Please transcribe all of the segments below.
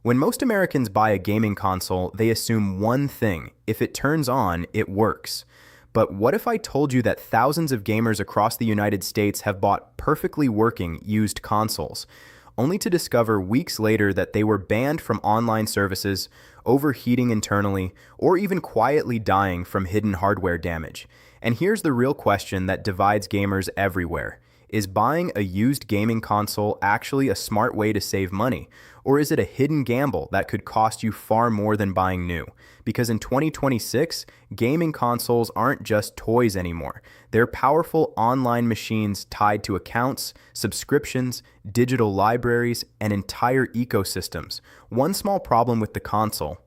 When most Americans buy a gaming console, they assume one thing: if it turns on, it works. But what if I told you that thousands of gamers across the United States have bought perfectly working used consoles, only to discover weeks later that they were banned from online services, overheating internally, or even quietly dying from hidden hardware damage? And here's the real question that divides gamers everywhere. Is buying a used gaming console actually a smart way to save money? Or is it a hidden gamble that could cost you far more than buying new? Because in 2026, gaming consoles aren't just toys anymore. They're powerful online machines tied to accounts, subscriptions, digital libraries, and entire ecosystems. One small problem with the console,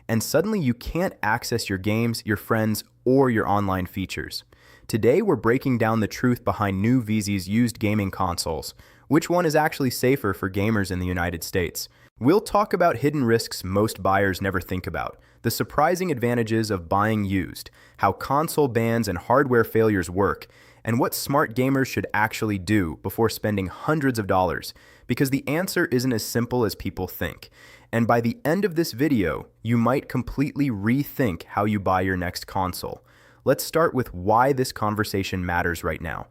and suddenly you can't access your games, your friends, or your online features. Today, we're breaking down the truth behind new VZ's used gaming consoles. Which one is actually safer for gamers in the United States? We'll talk about hidden risks most buyers never think about, the surprising advantages of buying used, how console bans and hardware failures work, and what smart gamers should actually do before spending hundreds of dollars, because the answer isn't as simple as people think. And by the end of this video, you might completely rethink how you buy your next console. Let's start with why this conversation matters right now.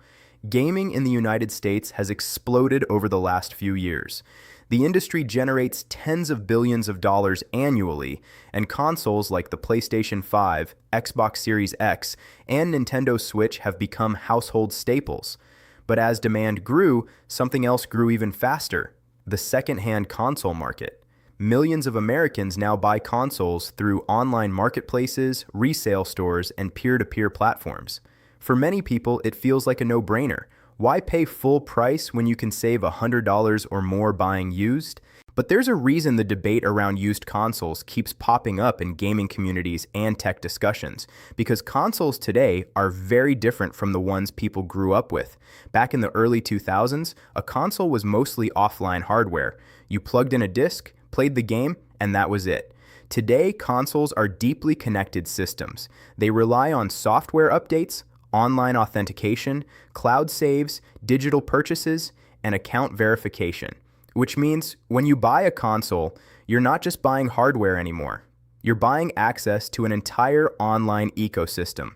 Gaming in the United States has exploded over the last few years. The industry generates tens of billions of dollars annually, and consoles like the PlayStation 5, Xbox Series X, and Nintendo Switch have become household staples. But as demand grew, something else grew even faster: the second-hand console market. Millions of Americans now buy consoles through online marketplaces, resale stores, and peer-to-peer platforms. For many people, it feels like a no-brainer. Why pay full price when you can save $100 or more buying used? But there's a reason the debate around used consoles keeps popping up in gaming communities and tech discussions, because consoles today are very different from the ones people grew up with. Back in the early 2000s, a console was mostly offline hardware. You plugged in a disc, played the game, and that was it. Today, consoles are deeply connected systems. They rely on software updates, online authentication, cloud saves, digital purchases, and account verification. Which means when you buy a console, you're not just buying hardware anymore. You're buying access to an entire online ecosystem.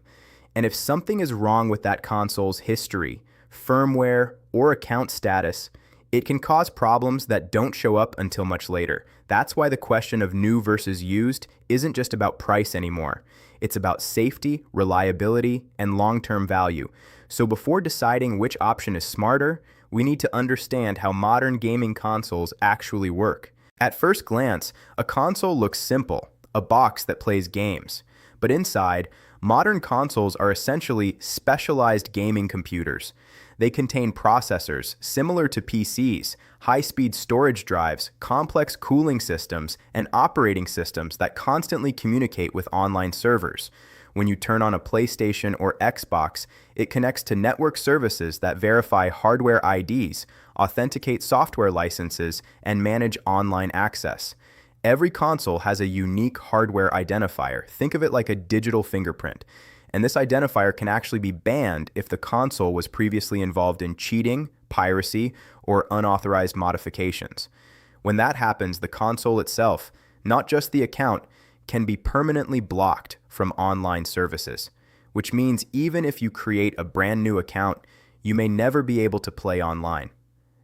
And if something is wrong with that console's history, firmware, or account status, it can cause problems that don't show up until much later. That's why the question of new versus used isn't just about price anymore. It's about safety, reliability, and long-term value. So before deciding which option is smarter, we need to understand how modern gaming consoles actually work. At first glance, a console looks simple: a box that plays games. But inside, modern consoles are essentially specialized gaming computers. They contain processors similar to PCs, high-speed storage drives, complex cooling systems, and operating systems that constantly communicate with online servers. When you turn on a PlayStation or Xbox, it connects to network services that verify hardware IDs, authenticate software licenses, and manage online access. Every console has a unique hardware identifier. Think of it like a digital fingerprint. And this identifier can actually be banned if the console was previously involved in cheating, piracy, or unauthorized modifications. When that happens, the console itself, not just the account, can be permanently blocked from online services, which means even if you create a brand new account, you may never be able to play online.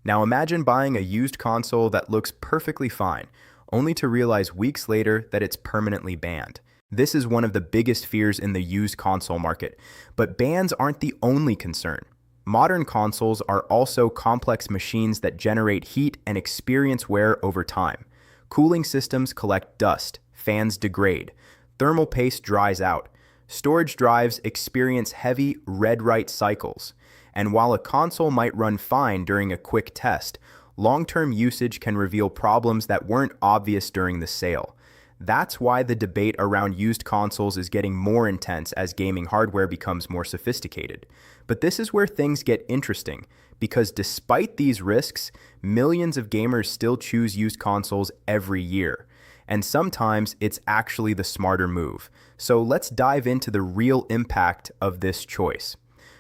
Now imagine buying a used console that looks perfectly fine, only to realize weeks later that it's permanently banned. This is one of the biggest fears in the used console market, but bans aren't the only concern. Modern consoles are also complex machines that generate heat and experience wear over time. Cooling systems collect dust, fans degrade, thermal paste dries out, storage drives experience heavy read-write cycles, and while a console might run fine during a quick test, long-term usage can reveal problems that weren't obvious during the sale. That's why the debate around used consoles is getting more intense as gaming hardware becomes more sophisticated. But this is where things get interesting, because despite these risks, millions of gamers still choose used consoles every year. And sometimes it's actually the smarter move. So let's dive into the real impact of this choice.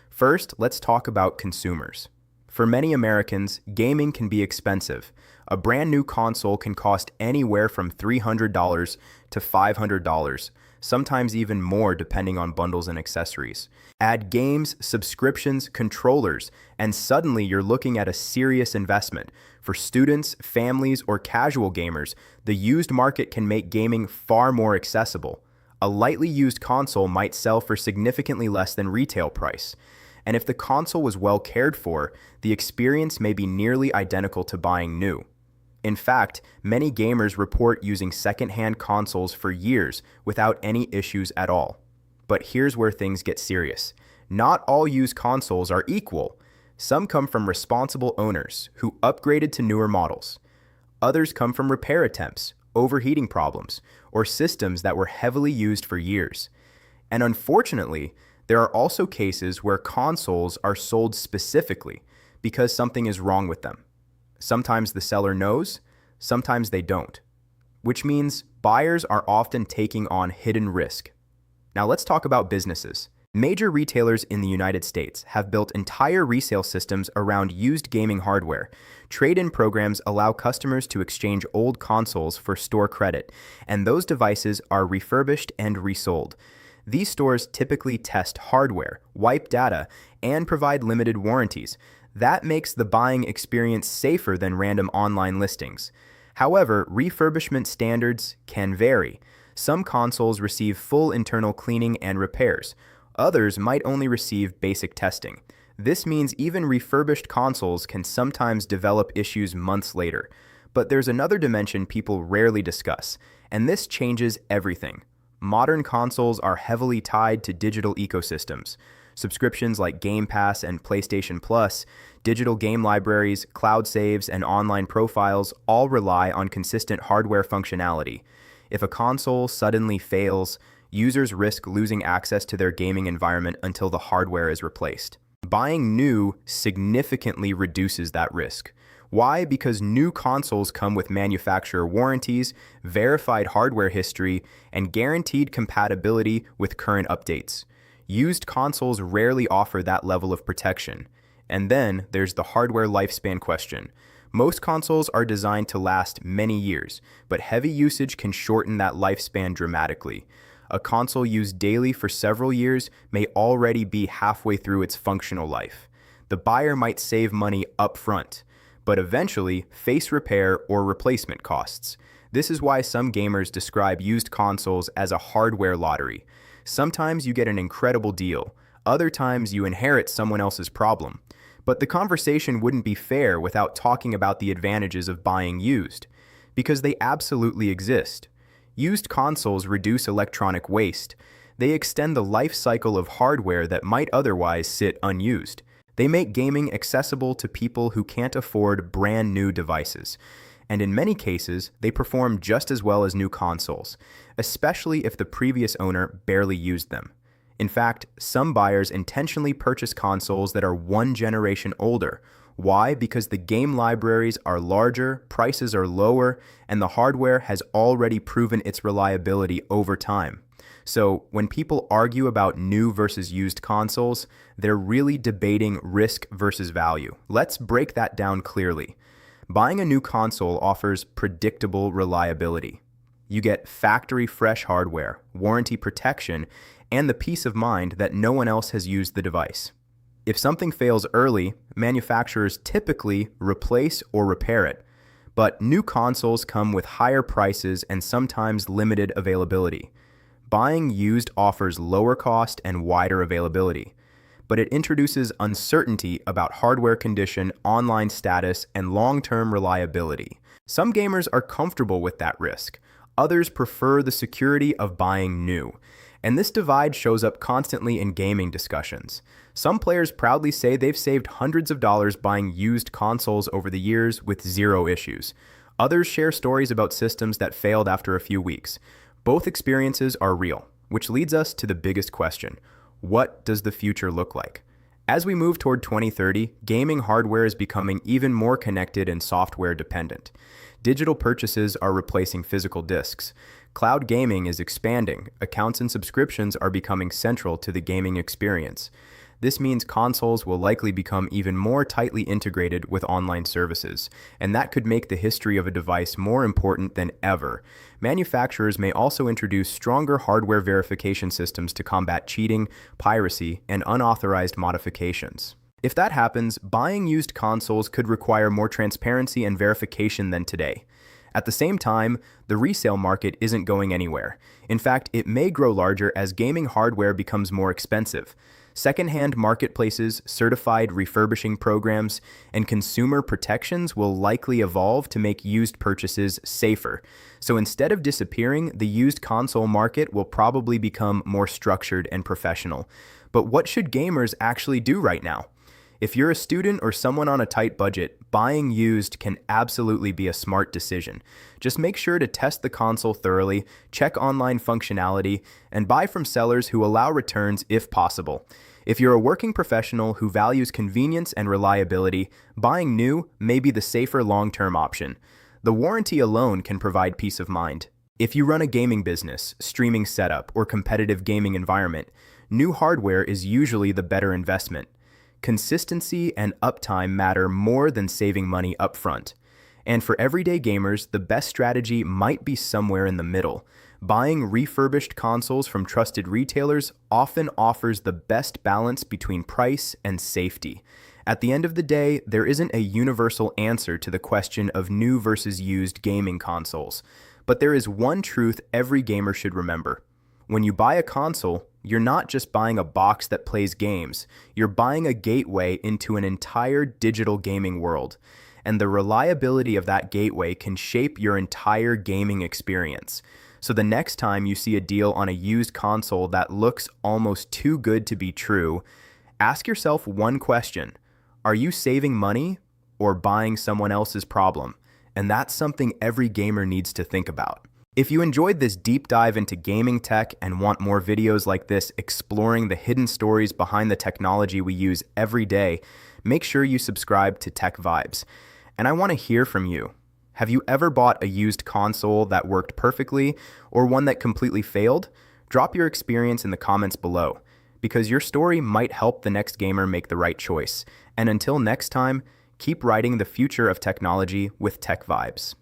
First, let's talk about consumers. For many Americans, gaming can be expensive. A brand new console can cost anywhere from $300 to $500, sometimes even more depending on bundles and accessories. Add games, subscriptions, controllers, and suddenly you're looking at a serious investment. For students, families, or casual gamers, the used market can make gaming far more accessible. A lightly used console might sell for significantly less than retail price. And if the console was well cared for, the experience may be nearly identical to buying new. In fact, many gamers report using second-hand consoles for years without any issues at all. But here's where things get serious. Not all used consoles are equal. Some come from responsible owners who upgraded to newer models. Others come from repair attempts, overheating problems, or systems that were heavily used for years. And unfortunately, there are also cases where consoles are sold specifically because something is wrong with them. Sometimes the seller knows, sometimes they don't, which means buyers are often taking on hidden risk. Now let's talk about businesses. Major retailers in the United States have built entire resale systems around used gaming hardware. Trade-in programs allow customers to exchange old consoles for store credit, and those devices are refurbished and resold. These stores typically test hardware, wipe data, and provide limited warranties. That makes the buying experience safer than random online listings. However, refurbishment standards can vary. Some consoles receive full internal cleaning and repairs. Others might only receive basic testing. This means even refurbished consoles can sometimes develop issues months later. But there's another dimension people rarely discuss, and this changes everything. Modern consoles are heavily tied to digital ecosystems. Subscriptions like Game Pass and PlayStation Plus, digital game libraries, cloud saves, and online profiles all rely on consistent hardware functionality. If a console suddenly fails, users risk losing access to their gaming environment until the hardware is replaced. Buying new significantly reduces that risk. Why? Because new consoles come with manufacturer warranties, verified hardware history, and guaranteed compatibility with current updates. Used consoles rarely offer that level of protection. And then there's the hardware lifespan question. Most consoles are designed to last many years, but heavy usage can shorten that lifespan dramatically. A console used daily for several years may already be halfway through its functional life. The buyer might save money up front, but eventually face repair or replacement costs. This is why some gamers describe used consoles as a hardware lottery. Sometimes you get an incredible deal, other times you inherit someone else's problem. But the conversation wouldn't be fair without talking about the advantages of buying used, because they absolutely exist. Used consoles reduce electronic waste. They extend the life cycle of hardware that might otherwise sit unused. They make gaming accessible to people who can't afford brand new devices. And in many cases, they perform just as well as new consoles, especially if the previous owner barely used them. In fact, some buyers intentionally purchase consoles that are one generation older. Why? Because the game libraries are larger, prices are lower, and the hardware has already proven its reliability over time. So when people argue about new versus used consoles, they're really debating risk versus value. Let's break that down clearly. Buying a new console offers predictable reliability. You get factory fresh hardware, warranty protection, and the peace of mind that no one else has used the device. If something fails early, manufacturers typically replace or repair it. But new consoles come with higher prices and sometimes limited availability. Buying used offers lower cost and wider availability, but it introduces uncertainty about hardware condition, online status, and long-term reliability. Some gamers are comfortable with that risk. Others prefer the security of buying new. And this divide shows up constantly in gaming discussions. Some players proudly say they've saved hundreds of dollars buying used consoles over the years with zero issues. Others share stories about systems that failed after a few weeks. Both experiences are real, which leads us to the biggest question. What does the future look like? As we move toward 2030, gaming hardware is becoming even more connected and software dependent. Digital purchases are replacing physical discs. Cloud gaming is expanding. Accounts and subscriptions are becoming central to the gaming experience. This means consoles will likely become even more tightly integrated with online services, and that could make the history of a device more important than ever. Manufacturers may also introduce stronger hardware verification systems to combat cheating, piracy, and unauthorized modifications. If that happens, buying used consoles could require more transparency and verification than today. At the same time, the resale market isn't going anywhere. In fact, it may grow larger as gaming hardware becomes more expensive. Secondhand marketplaces, certified refurbishing programs, and consumer protections will likely evolve to make used purchases safer. So instead of disappearing, the used console market will probably become more structured and professional. But what should gamers actually do right now? If you're a student or someone on a tight budget, buying used can absolutely be a smart decision. Just make sure to test the console thoroughly, check online functionality, and buy from sellers who allow returns if possible. If you're a working professional who values convenience and reliability, buying new may be the safer long-term option. The warranty alone can provide peace of mind. If you run a gaming business, streaming setup, or competitive gaming environment, new hardware is usually the better investment. Consistency and uptime matter more than saving money upfront. And for everyday gamers, the best strategy might be somewhere in the middle. Buying refurbished consoles from trusted retailers often offers the best balance between price and safety. At the end of the day, there isn't a universal answer to the question of new versus used gaming consoles. But there is one truth every gamer should remember. When you buy a console, you're not just buying a box that plays games, you're buying a gateway into an entire digital gaming world. And the reliability of that gateway can shape your entire gaming experience. So the next time you see a deal on a used console that looks almost too good to be true, ask yourself one question. Are you saving money or buying someone else's problem? And that's something every gamer needs to think about. If you enjoyed this deep dive into gaming tech and want more videos like this exploring the hidden stories behind the technology we use every day, make sure you subscribe to TechVibes. And I want to hear from you. Have you ever bought a used console that worked perfectly or one that completely failed? Drop your experience in the comments below, because your story might help the next gamer make the right choice. And until next time, keep writing the future of technology with TechVibes.